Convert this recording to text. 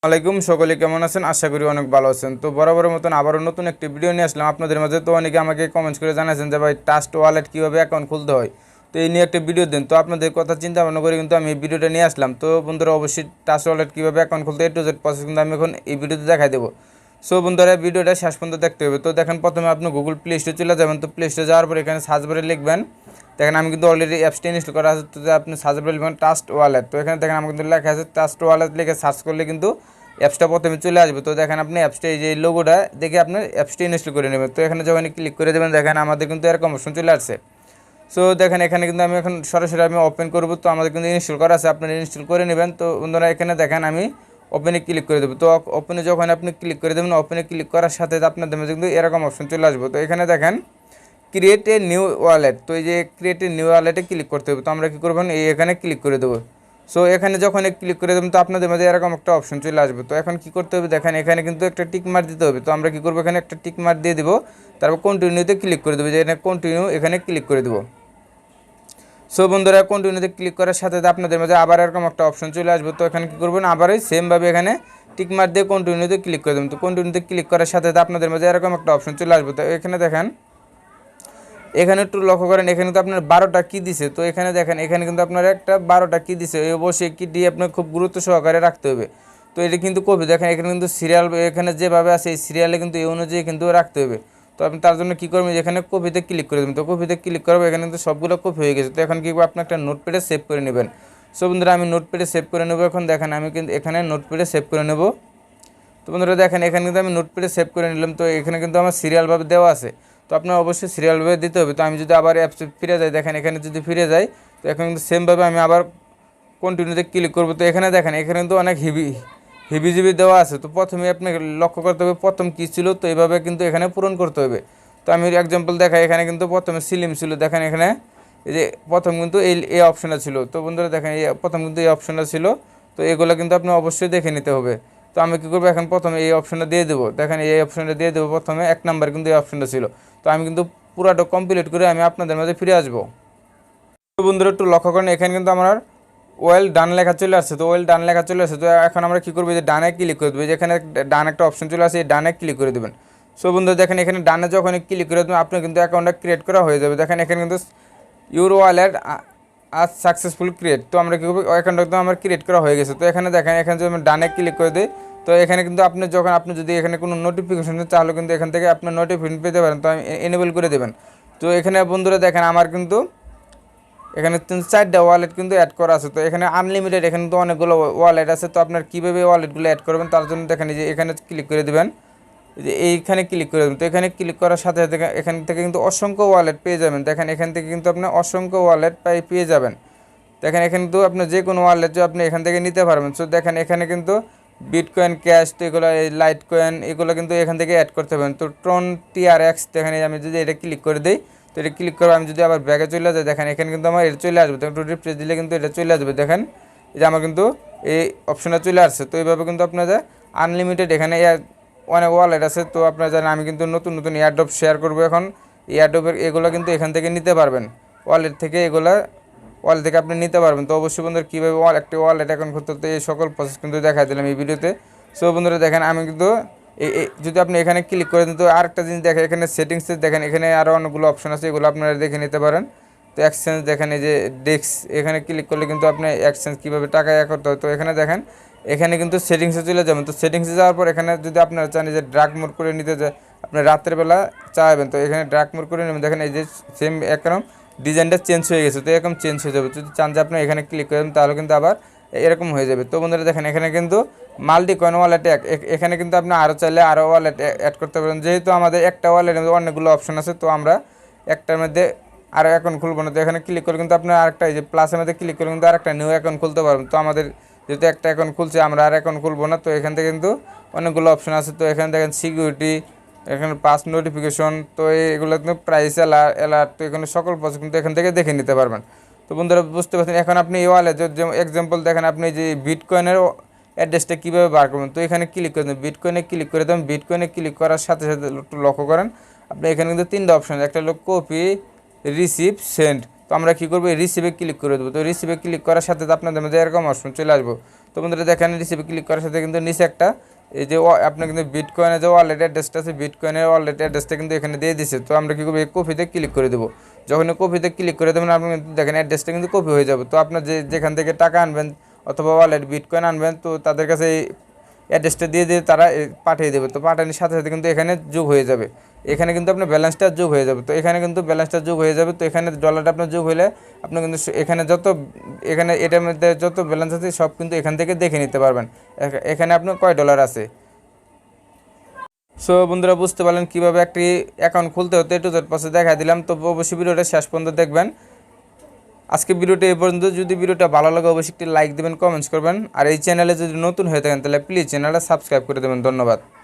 আলাইকুম সকলে কেমন আছেন? আশা করি অনেক ভালো আছেন। তো বরাবরের মতন আবারও নতুন একটি ভিডিও নিয়ে আসলাম আপনাদের মাঝে। তো অনেকে আমাকে কমেন্টস করে জানাচ্ছেন যে ভাই ট্রাস্ট ওয়ালেট কীভাবে অ্যাকাউন্ট খুলতে হয়, তো এই নিয়ে একটা ভিডিও দেন। তো আপনাদের কথা চিন্তা ভাবনা করে কিন্তু আমি এই ভিডিওটা নিয়ে আসলাম। তো বন্ধুরা অবশ্যই ট্রাস্ট ওয়ালেট কীভাবে অ্যাকাউন্ট খুলতে A to Z প্রসেস কিন্তু আমি এখন এই ভিডিওতে দেখাই দেবো। সো বন্ধুরা ভিডিওটা শেষ পর্যন্ত দেখতে হবে। তো দেখেন প্রথমে আপনি গুগল প্লে স্টোরে চলে যাবেন। তো প্লে স্টোরে যাওয়ার পর এখানে সার্চ বারে লিখবেন, দেখেন আমি কিন্তু অলরেডি অ্যাপসটা ইনস্টল করা আছে। তো আপনি সার্চ বারে লিখবেন ট্রাস্ট ওয়ালেট। তো এখানে দেখেন আমার কিন্তু লেখা আছে ট্রাস্ট ওয়ালেট, লিখে সার্চ করলে কিন্তু অ্যাপসটা প্রথমে চলে আসবে। তো দেখেন আপনি অ্যাপসটা এই যে লোগোটা দেখে আপনি অ্যাপসটা ইনস্টল করে নেবেন। তো এখানে যখন ক্লিক করে দেবেন দেখেন আমাদের কিন্তু এরকম অপশন চলে আসছে। সো দেখেন এখানে কিন্তু আমি এখন সরাসরি ওপেন করব। তো আমাদের কিন্তু ইনস্টল করা আছে, আপনারা ইনস্টল করে নেবেন। তো বন্ধুরা এখানে দেখেন আমি ওপেনে ক্লিক করে দেবো। তো ওপেনে যখন আপনি ক্লিক করে দেবেন, ওপেনে ক্লিক করার সাথে আপনাদের মধ্যে কিন্তু এরকম অপশন চলে আসবে। তো এখানে দেখেন ক্রিয়েট এ নিউ ওয়ালেট। তো এই যে ক্রিয়েট এ নিউ ওয়ালেটে ক্লিক করতে হবে। তো আমরা কী করবেন, এখানে ক্লিক করে দেবো। সো এখানে যখন ক্লিক করে দেবেন তো আপনাদের মধ্যে এরকম একটা অপশন চলে আসবে। তো এখন কী করতে হবে দেখেন এখানে কিন্তু একটা টিক মার্ক দিতে হবে। তো আমরা কী করবো, এখানে একটা টিক মার্ক দিয়ে দেবো, তারপর কন্টিনিউতে ক্লিক করে দেবো, যে এখানে কন্টিনিউ এখানে ক্লিক করে দেবো। সো বন্ধুরা কন্টিনিউতে ক্লিক করার সাথে আপনাদের মাঝে আবার এরকম একটা অপশন চলে আসবে। তো এখানে কী করবেন, আবার সেমভাবে এখানে টিক মার্ক দিয়ে কন্টিনিউতে ক্লিক করে দেবেন। তো কন্টিনিউতে ক্লিক করার সাথে আপনাদের মাঝে এরকম একটা অপশন চলে আসবে। তো এখানে দেখেন এখানে একটু লক্ষ্য করেন, এখানে তো আপনার 12টা কি দিছে। তো এখানে দেখেন এখানে কিন্তু আপনার একটা 12টা কি দিছে, অবশ্যই কিটি আপনার খুব গুরুত্ব সহকারে রাখতে হবে। তো এটা কিন্তু কপি, দেখেন এখানে কিন্তু সিরিয়াল এখানে যেভাবে আছে এই সিরিয়ালে কিন্তু এই অনুযায়ী কিন্তু রাখতে হবে। তো আপনি তার জন্য কী করবেন, এখানে কপিতে ক্লিক করে দেবেন। তো কপিতে ক্লিক করবো, এখানে কিন্তু সবগুলো কপি হয়ে গেছে। তো এখন কী আপনি একটা নোটপ্যাডে সেভ করে নেবেন। সো বন্ধুরা আমি নোটপ্যাডে সেভ করে নেবো। এখন দেখেন আমি কিন্তু এখানে নোটপ্যাডে সেভ করে নেব। তো বন্ধুরা দেখেন এখানে কিন্তু আমি নোটপ্যাডে সেভ করে নিলাম। তো এখানে কিন্তু আমার সিরিয়ালভাবে দেওয়া আছে। তো আপনার অবশ্যই সিরিয়ালভাবে দিতে হবে। তো আমি যদি আবার অ্যাপসে ফিরে যাই, দেখেন এখানে যদি ফিরে যাই তো এখন কিন্তু সেমভাবে আমি আবার কন্টিনিউতে ক্লিক করবো। তো এখানে দেখেন এখানে কিন্তু অনেক হিবিজিবি দেওয়া আছে। তো প্রথমে আপনাকে লক্ষ্য করতে হবে প্রথম কী ছিল, তো এইভাবে কিন্তু এখানে পূরণ করতে হবে। তো আমি এক্সাম্পল দেখাই, এখানে কিন্তু প্রথমে সিলিম ছিল, দেখেন এখানে এই যে প্রথম কিন্তু এই অপশানটা ছিল। তো বন্ধুরা দেখেন এই প্রথম কিন্তু এই অপশানটা ছিল। তো এগুলো কিন্তু আপনি অবশ্যই দেখে নিতে হবে। তো আমি কী করবো, এখন প্রথমে এই অপশানটা দিয়ে দেবো। দেখেন এই অপশানটা দিয়ে দেবো, প্রথমে 1 নাম্বার কিন্তু এই অপশানটা ছিল। তো আমি কিন্তু পুরাটা কমপ্লিট করে আমি আপনাদের মাঝে ফিরে আসবো। তো বন্ধুরা একটু লক্ষ্য করেন এখানে কিন্তু আমার ওয়েল ডান লেখা চলে আসছে। তো ওয়েল ডান লেখা চলে আসছে। তো এখন আমরা কী করবো, যে ডানে ক্লিক করে দেবো, যেখানে ডান একটা অপশন চলে আসে এই ডানে ক্লিক করে দেবেন। সো বন্ধুরা দেখেন এখানে ডানে যখন ক্লিক করে দেবেন আপনার কিন্তু অ্যাকাউন্টটা ক্রিয়েট করা হয়ে যাবে। দেখেন এখানে কিন্তু ইউর ওয়ালেট আজ সাকসেসফুল ক্রিয়েট। তো আমরা কী করবো, অ্যাকাউন্টটা কিন্তু আমার ক্রিয়েট করা হয়ে গেছে। তো এখানে দেখেন এখানে যদি আমি ডানে ক্লিক করে দিই, তো এখানে কিন্তু আপনি যদি এখানে কোনো নোটিফিকেশন তাহলে কিন্তু এখান থেকে আপনার নোটিফিকেশন পেতে পারেন। তো আমি এনেবল করে দেবেন। তো এখানে বন্ধুরা দেখেন আমার কিন্তু এখানে 4টা ওয়ালেট কিন্তু অ্যাড করা আছে। তো এখানে আনলিমিটেড, এখানে তো অনেকগুলো ওয়ালেট আছে। তো আপনার কীভাবে ওয়ালেটগুলো অ্যাড করবেন তার জন্য দেখেন যে এখানে ক্লিক করে দেবেন, যে এইখানে ক্লিক করে দেবেন। তো এখানে ক্লিক করার সাথে সাথে এখান থেকে কিন্তু অসংখ্য ওয়ালেট পেয়ে যাবেন। দেখেন এখান থেকে কিন্তু আপনি অসংখ্য ওয়ালেট পেয়ে যাবেন। দেখেন এখানে কিন্তু আপনি যে কোনো ওয়ালেট আপনি এখান থেকে নিতে পারবেন। সো দেখেন এখানে কিন্তু বিটকয়েন, ক্যাশ, তো এগুলো লাইট কয়েন এগুলো কিন্তু এখান থেকে অ্যাড করতে পারেন। তো ট্রন TRX, দেখেন আমি যদি এটা ক্লিক করে দিই, তো এটা ক্লিক করে আমি যদি আবার ব্যাগে চলে যাই, দেখেন এখানে কিন্তু আমার এটা চলে আসবে। তো রিফ্রেশ দিলে কিন্তু এটা চলে আসবে। দেখেন এই যে আমার কিন্তু এই অপশনটা চলে আসছে। তো এইভাবে কিন্তু আপনাদের আনলিমিটেড এখানে অনেক ওয়ালেট আছে। তো আপনারা জানেন আমি কিন্তু নতুন নতুন এয়ারড্রপ শেয়ার করবো। এখন এয়ারড্রপের এগুলো কিন্তু এখান থেকে নিতে পারবেন, ওয়ালেট থেকে ওয়ালেট থেকে আপনি নিতে পারবেন। তো অবশ্যই বন্ধুরা কীভাবে একটি ওয়ালেট অ্যাকাউন্ট করতে হতো এই সকল প্রসেস কিন্তু দেখাই দিলাম এই ভিডিওতে। সো বন্ধুরা দেখেন আমি কিন্তু যদি আপনি এখানে ক্লিক করে দিন, তো আরেকটা জিনিস দেখেন এখানে সেটিংসে দেখেন এখানে আরও অনেকগুলো অপশন আছে, এগুলো আপনারা দেখে নিতে পারেন। তো এক্সচেঞ্জ দেখেন এই যে ডেস্ক, এখানে ক্লিক করলে কিন্তু আপনি এক্সচেঞ্জ কীভাবে টাকা করতে হয়। তো এখানে দেখেন এখানে কিন্তু সেটিংসে চলে যাবেন। তো সেটিংসে যাওয়ার পর এখানে যদি আপনারা চান যে ড্রাগ মোড করে নিতে যায়, আপনি রাতের বেলা চাইবেন, তো এখানে ড্রাগ মোড করে নেবেন। দেখেন এই যে সেম একরকম ডিজাইনটা চেঞ্জ হয়ে গেছে। তো এরকম চেঞ্জ হয়ে যাবে। যদি চান যে আপনি এখানে ক্লিক করেন তাহলে কিন্তু আবার এরকম হয়ে যাবে। তো বন্ধুরা দেখেন এখানে কিন্তু মাল্টি কয়েন ওয়ালেট, এখানে কিন্তু আপনি আরও চাইলে আরও ওয়ালেট অ্যাড করতে পারেন। যেহেতু আমাদের একটা ওয়ালেটের মধ্যে অনেকগুলো অপশন আছে, তো আমরা একটার মধ্যে আরও অ্যাকাউন্ট খুলবো না। তো এখানে ক্লিক করে কিন্তু আপনার আরেকটা এই যে প্লাসের মধ্যে ক্লিক করে কিন্তু আরেকটা নিউ অ্যাকাউন্ট খুলতে পারবেন। তো আমাদের যেহেতু একটা অ্যাকাউন্ট খুলছে আমরা আর অ্যাকাউন্ট খুলবো না। তো এখান থেকে কিন্তু অনেকগুলো অপশন আছে। তো এখানে দেখেন সিকিউরিটি, এখানে পাস নোটিফিকেশন, তো এগুলো কিন্তু প্রাইস অ্যালার্ট, তো এখানে সকল প্রসেস কিন্তু এখান থেকে দেখে নিতে পারবেন। তো বন্ধুরা বুঝতে পারছেন এখন আপনি এই ওয়ালেট যেমন এক্সাম্পল দেখেন আপনি যে বিটকয়েনের অ্যাড্রেসটা কীভাবে বার করবেন। তো এখানে ক্লিক করে দেবেন, বিটকয়েনে ক্লিক করে দেবেন। বিটকয়েনে ক্লিক করার সাথে সাথে একটু লক্ষ্য করেন আপনি এখানে কিন্তু 3টা অপশন, একটা হলো কপি, রিসিভ, সেন্ড। তো আমরা কী করবো, রিসিভে ক্লিক করে দেবো। তো রিসিভে ক্লিক করার সাথে আপনাদের মধ্যে এরকম অপশন চলে আসবো। তো বন্ধুরা দেখেন রিসিভে ক্লিক করার সাথে কিন্তু নিচে একটা এই যে আপনার কিন্তু বিটকয়েনের যে ওয়ালেট অ্যাড্রেসটা আছে, বিটকয়েনের ওয়ালেট অ্যাড্রেসটা কিন্তু এখানে দিয়ে দিছে। তো আমরা কী করবো, এই কপিতে ক্লিক করে দেবো। যখন কপিতে ক্লিক করে দেবেন আপনি কিন্তু দেখেন অ্যাড্রেসটা কিন্তু কপি হয়ে যাবে। তো আপনার যেখান থেকে টাকা আনবেন অথবা ওয়ালেট বিটকয়েন আনবেন, তো তাদের কাছে এই অ্যাড্রেসটা দিয়ে তারা পাঠিয়ে দেবে। তো পাঠানোর সাথে সাথে কিন্তু এখানে যোগ হয়ে যাবে, এখানে কিন্তু আপনার ব্যালেন্সটা যোগ হয়ে যাবে। তো এখানে কিন্তু ব্যালেন্সটা যোগ হয়ে যাবে। তো এখানে ডলারটা আপনার যোগ হলে আপনি কিন্তু এখানে এখানে এটার মধ্যে যত ব্যালেন্স আছে সব কিন্তু এখান থেকে দেখে নিতে পারবেন এখানে আপনার কয় ডলার আছে। সো বন্ধুরা বুঝতে পারলেন কীভাবে একটি অ্যাকাউন্ট খুলতে হতে টু জেড পাশে দেখা দিলাম। তো অবশ্যই ভিডিওটা শেষ পর্যন্ত দেখবেন। আজকে ভিডিওটা এই পর্যন্ত। যদি ভিডিওটা ভালো লাগে অবশ্যই একটি লাইক দেবেন, কমেন্টস করবেন। আর এই চ্যানেলে যদি নতুন হয়ে থাকেন তাহলে প্লিজ চ্যানেলটা সাবস্ক্রাইব করে দেবেন। ধন্যবাদ।